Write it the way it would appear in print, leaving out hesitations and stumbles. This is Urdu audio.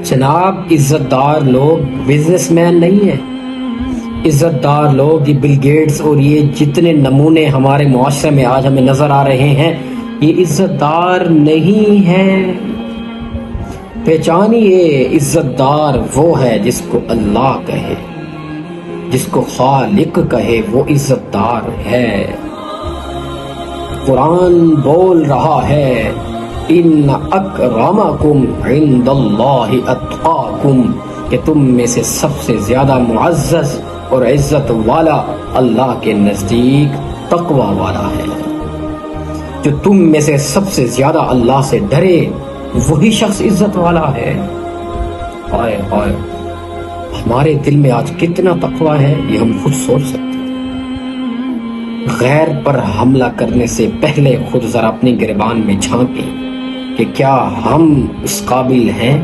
جناب عزت دار لوگ بزنس مین نہیں ہیں. عزت دار لوگ یہ بل گیٹس اور یہ جتنے نمونے ہمارے معاشرے میں آج ہمیں نظر آ رہے ہیں یہ عزت دار نہیں ہیں. پہچانیے عزت دار وہ ہے جس کو اللہ کہے، جس کو خالق کہے وہ عزت دار ہے. قرآن بول رہا ہے ان اکرمکم عند اللہ اتقاکم، کہ تم میں سے سب سے زیادہ معزز اور عزت والا اللہ کے نزدیک تقوی والا ہے. جو تم میں سے سب سے زیادہ اللہ سے ڈرے وہی شخص عزت والا ہے. ہائے ہائے، ہمارے دل میں آج کتنا تقوی ہے یہ ہم خود سوچ سکتے ہیں. غیر پر حملہ کرنے سے پہلے خود ذرا اپنی گریبان میں جھانکیں کہ کیا ہم اس قابل ہیں